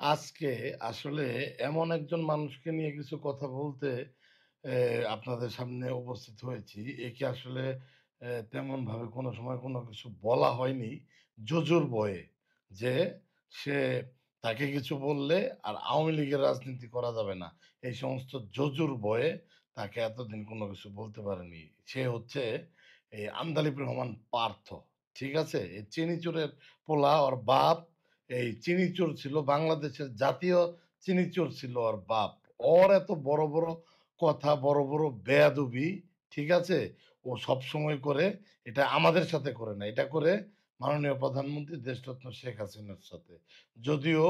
আজকে আসলে এমন একজন মানুষকে নিয়ে কিছু কথা বলতে আপনাদের সামনে উপস্থিত হয়েছি। একে আসলে তেমনভাবে কোনো সময় কোনো কিছু বলা হয়নি জোজুর বয়ে। যে সে তাকে কিছু বললে আর আওয়ামী লীগের রাজনীতি করা যাবে না। এই সমস্ত জোজুর বয়ে তাকে এতদিন কোনো কিছু বলতে পারেনি। সে হচ্ছে এই আন্দালিব রহমান পার্থ। ঠিক আছে? এই চিনিচুরের পোলা ওর বাপ এই চিনিচোর ছিল, বাংলাদেশের জাতীয় চিনিচোর ছিল ওর বাপ। ওর এত বড় বড় কথা, বড় বড় বেয়াদবি, ঠিক আছে? ও সবসময় করে, এটা আমাদের সাথে করে না, এটা করে মাননীয় প্রধানমন্ত্রী দেশরত্ন শেখ হাসিনার সাথে। যদিও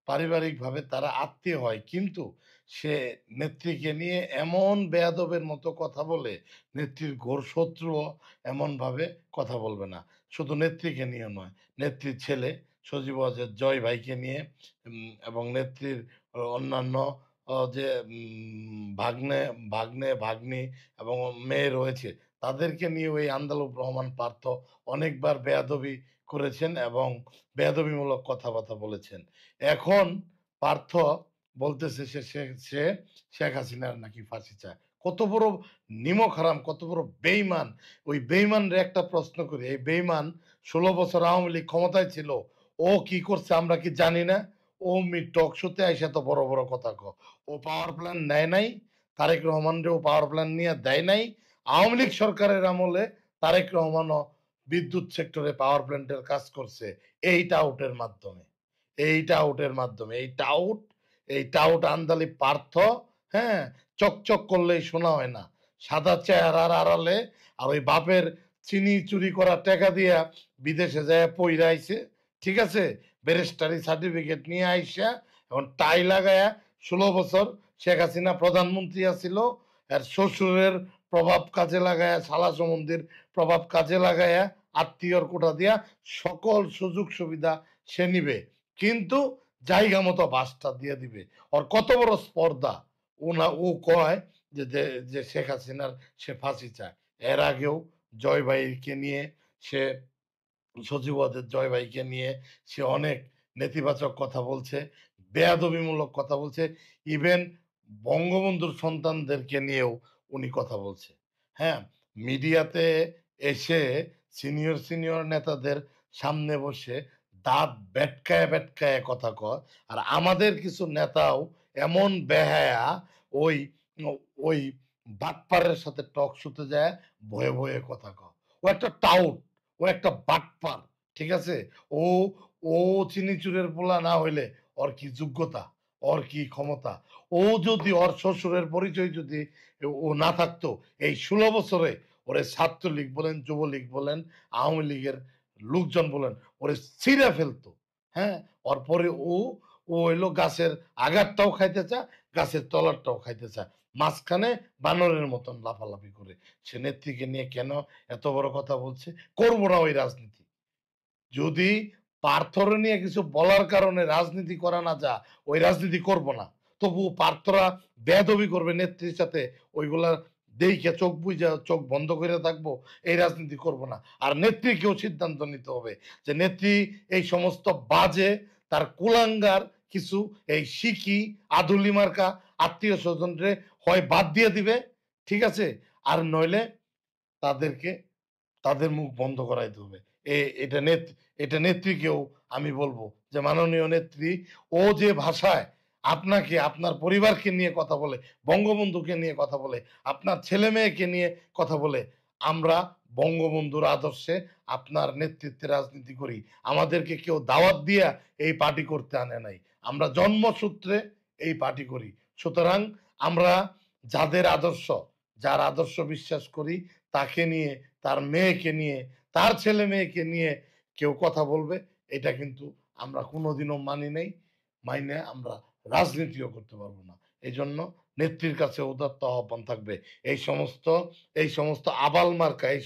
পারিবারিকভাবে তারা আত্মীয় হয়, কিন্তু সে নেত্রীকে নিয়ে এমন বেয়াদবের মতো কথা বলে, নেত্রীর ঘোর শত্রু এমনভাবে কথা বলবে না। শুধু নেত্রীকে নিয়ে নয়, নেত্রীর ছেলে সজীব ওয়াজেদ জয় ভাইকে নিয়ে এবং নেত্রীর অন্যান্য যে ভাগ্নে ভাগ্নে ভাগ্নি এবং মেয়ে রয়েছে, তাদেরকে নিয়ে ওই আন্দালুব রহমান পার্থ অনেকবার বেয়াদবি করেছেন এবং বেয়াদবিমূলক কথাবার্তা বলেছেন। এখন পার্থ বলতেছে সে শেখ হাসিনার নাকি ফাঁসি চায়। কত বড় নিমক হারাম, কত বড় বেইমান! ওই বেইমানরে একটা প্রশ্ন করি, এই বেইমান ১৬ বছর আওয়ামী লীগ ক্ষমতায় ছিল, ও কি করছে আমরা কি জানি না? ও টক শোতে আইসা তো বড় বড় কথা ও পাওয়ার প্ল্যান নেয় নাই, তারেক রহমানরেও পাওয়ার প্ল্যান নিয়ে দেয় নাই। আওয়ামী লীগ সরকারের আমলে তারেক রহমানও বিদ্যুৎ সেক্টরে পাওয়ার প্ল্যান্টের কাজ করছে এই টাউটের মাধ্যমে। এই টাউট আন্দালি পার্থ, হ্যাঁ, চকচক করলেই শোনা হয় না। সাদা চেহারার আড়ালে আর ওই বাপের চিনি চুরি করা টাকা দিয়া বিদেশে যায় পইরাইছে, ঠিক আছে? ব্যারিস্টারি সার্টিফিকেট নিয়ে আইসা এখন টাই লাগায়া ১৬ বছর শেখ হাসিনা প্রধানমন্ত্রী আছিল, আর শ্বশুরের প্রভাব কাজে লাগায়া, শালা সম্বন্ধীর প্রভাব কাজে লাগায়া, আত্মীয়র কোটা দিয়া সকল সুযোগ সুবিধা সে নিবে, কিন্তু জায়গা মতো বাসটা দিয়ে দিবে। ওর কত বড় স্পর্ধা! ও কয় যে যে শেখ হাসিনার সে ফাঁসি চায়। এর আগেও জয় ভাইকে নিয়ে সে, সচিবালয়ের জয় ভাইকে নিয়ে সে অনেক নেতিবাচক কথা বলছে, বেয়াদবিমূলক কথা বলছে। ইভেন বঙ্গবন্ধুর সন্তানদেরকে নিয়েও উনি কথা বলছে। হ্যাঁ, মিডিয়াতে এসে সিনিয়র সিনিয়র নেতাদের সামনে বসে দাঁত বেটকায় বেটকায় কথা কয়। আর আমাদের কিছু নেতাও এমন বেহায়া, ওই ওই বাটপারের সাথে টক শুতে যায়, ভয়ে ভয়ে কথা কয়। ও একটা টাউট, ও একটা বাটপার, ঠিক আছে? ও ও চিনিচুরের পোলা না হইলে ওর কি যোগ্যতা, ওর কি ক্ষমতা? ও যদি ওর শ্বশুরের পরিচয় যদি ও না থাকতো, এই ১৬ বছরে ওরে ছাত্রলীগ বলেন, যুবলীগ বলেন, আওয়ামী লীগের লোকজন বলেন, ওরে ছিঁড়ে ফেলতো। হ্যাঁ, ওর পরে ও হইলো গাছের আগারটাও খাইতে চায়, গাছের তলারটাও খাইতে চায়, মাঝখানে বানরের মতন লাফালাফি করে। সে নেত্রীকে নিয়ে কেন এত বড় কথা বলছে? করবো না ওই রাজনীতি। যদি পার্থর নিয়ে কিছু বলার কারণে রাজনীতি করা না যা, ওই রাজনীতি করব না। তবু পার্থরা বেয়াদবি করবে নেত্রীর সাথে, ওইগুলা দেইখা চোখ বুইজা চোখ বন্ধ করে থাকবো, এই রাজনীতি করব না। আর নেত্রীকেও সিদ্ধান্ত নিতে হবে যে নেত্রী এই সমস্ত বাজে, তার কুলাঙ্গার কিছু এই শিখি আদুলি মার্কা আত্মীয় স্বজনরে হয় বাদ দিয়ে দিবে, ঠিক আছে? আর নইলে তাদেরকে, তাদের মুখ বন্ধ করাইতে হবে। এটা এটা নেত্রীকেও আমি বলবো যে মাননীয় নেত্রী, ও যে ভাষায় আপনাকে, আপনার পরিবারকে নিয়ে কথা বলে, বঙ্গবন্ধুকে নিয়ে কথা বলে, আপনার ছেলে মেয়েকে নিয়ে কথা বলে, আমরা বঙ্গবন্ধুর আদর্শে আপনার নেতৃত্বে রাজনীতি করি। আমাদেরকে কেউ দাওয়াত দিয়া এই পার্টি করতে আনে নাই, আমরা জন্মসূত্রে এই পার্টি করি। সুতরাং আমরা যাদের আদর্শ, যার আদর্শ বিশ্বাস করি, তাকে নিয়ে, তার মেয়েকে নিয়ে, তার ছেলে মেয়েকে নিয়ে কেউ কথা বলবে, এটা কিন্তু আমরা কোনোদিনও মানি নাই, মাইনে আমরা রাজনীতিও করতে পারবো না। এই জন্য নেত্রীর কাছে উদাত্ত আহ্বান থাকবে, এই সমস্ত আবাল মার্কা, এই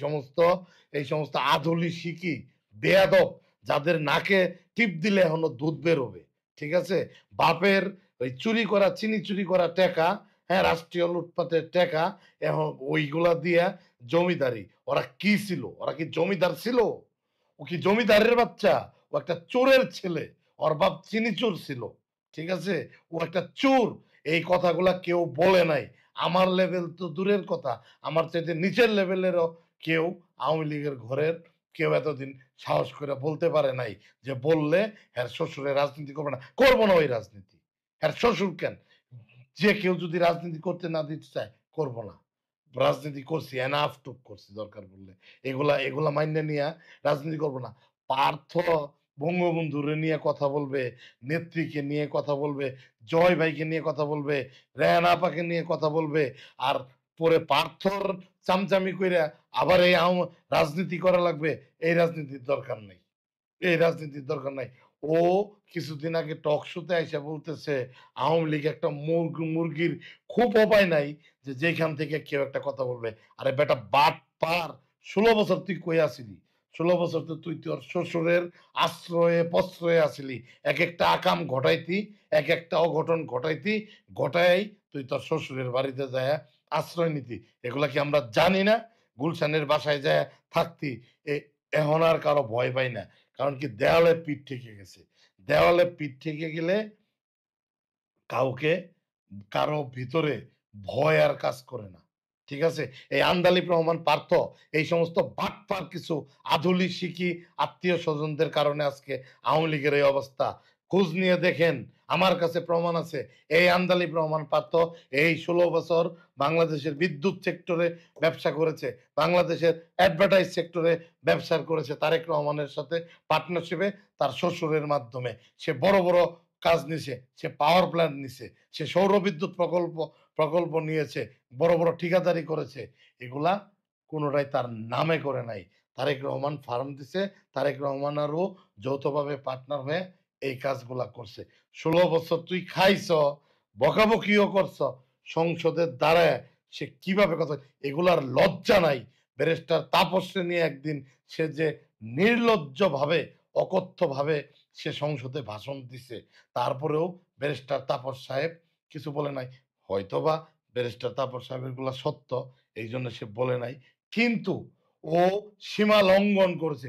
সমস্ত আধুলি শিকি বেয়াদব, যাদের নাকে টিপ দিলে এখনো দুধ বেরোবে, ঠিক আছে? বাপের ওই চুরি করা, চিনি চুরি করা টাকা, হ্যাঁ, রাষ্ট্রীয় লুটপাটের টাকা, এখন ওইগুলা দিয়া জমিদারি। ওরা কি ছিল? ওরা কি জমিদার ছিল? ও কি জমিদারের বাচ্চা? ও একটা চোরের ছেলে। ওর বাপ চিনি চোর ছিল, ঠিক আছে? ও একটা চোর। এই কথাগুলা কেউ বলে নাই। আমার লেভেল তো দূরের কথা। আমার চাইতে নিচের লেভেলেরও কেউ আওয়ামী লীগের ঘরের কেউ এতদিন সাহস করে বলতে পারে নাই যে বললে হ্যার শ্বশুরের রাজনীতি করবে না। করব না ওই রাজনীতি। হ্যার শ্বশুর কেন? যে কেউ যদি রাজনীতি করতে না দিতে চায়, করব না। রাজনীতি করছি, এনাফ টুক করছি দরকার পড়লে। এগুলা মাইন্যা নিয়া রাজনীতি করব না। পার্থ বঙ্গবন্ধুরে নিয়ে কথা বলবে, নেত্রীকে নিয়ে কথা বলবে, জয় ভাইকে নিয়ে কথা বলবে, রেহানা আপাকে নিয়ে কথা বলবে। আর পরে পার্থর চামচামি কইরা আবার এই রাজনীতি করা লাগবে। এই রাজনীতির দরকার নাই। এই রাজনীতির দরকার নাই। ও কিছুদিন আগে টক শোতে আইসা বলতেছে আওয়ামী লীগ একটা মুরগির খুপও পায় নাই যে যেখান থেকে কেউ একটা কথা বলবে। আরে বেটা বাটপার! ১৬ বছর তুই কই আছিলি? ১৬ বছর তো তুই তোর শ্বশুরের আশ্রয়ে প্রশ্রয়ে আছিলি। একেকটা আকাম ঘটাইতি, একেকটা অঘটন ঘটাইতি, ঘটাইয়াই তুই তোর শ্বশুরের বাড়িতে যায়া আশ্রয় নিতি। এগুলা কি আমরা জানি না? গুলশানের বাসায় যায়া থাকতি। এ এখন আর কারো ভয় পাই না। কারণ কি দেওয়ালে পিঠ ঠেকে গেছে। দেওয়ালে পিঠ ঠেকে গেলে কাউকে কারো ভিতরে ভয় আর কাজ করে না। ঠিক আছে? এই আন্দালিব রহমান পার্থ এই সমস্ত বাটপার কিছু আধুলি শিখি আত্মীয়-স্বজনদের কারণে আজকে আওয়ামী লীগের এই অবস্থা। খোঁজ নিয়ে দেখেন, আমার কাছে প্রমাণ আছে। এই আন্দালিব রহমান পার্থ এই ১৬ বছর বাংলাদেশের বিদ্যুৎ সেক্টরে ব্যবসা করেছে। বাংলাদেশের অ্যাডভার্টাইজ সেক্টরে ব্যবসা করেছে তারেক রহমানের সাথে পার্টনারশিপে তার শ্বশুরের মাধ্যমে। সে বড়, বড় কাজ নিছে, সে পাওয়ার প্ল্যান্ট নিছে, সে সৌরবিদ্যুৎ প্রকল্প নিয়েছে, বড়, বড় ঠিকাদারি করেছে। এগুলা কোনটাই তার নামে করে নাই। তারেক রহমান ফার্ম দিছে, তারেক রহমান আর ও যৌথভাবে পার্টনার হয়ে এই কাজগুলা করছে। ১৬ বছর তুই খাইছ, বকাবকিও করছ, সংসদের দ্বারায় সে কিভাবে কথা এগুলার লজ্জা নাই। ব্যারিস্টার তাপসকে নিয়ে একদিন সে যে নির্লজ্জভাবে, অকথ্যভাবে সে সংসদে ভাষণ দিছে। তারপরেও ব্যারিস্টার তাপস সাহেব কিছু বলে নাই। হয়তোবা ব্যারিস্টার তাপস সাহেবের গুলা সত্য, এইজন্য সে বলে নাই। কিন্তু ও সীমা লঙ্ঘন করেছে।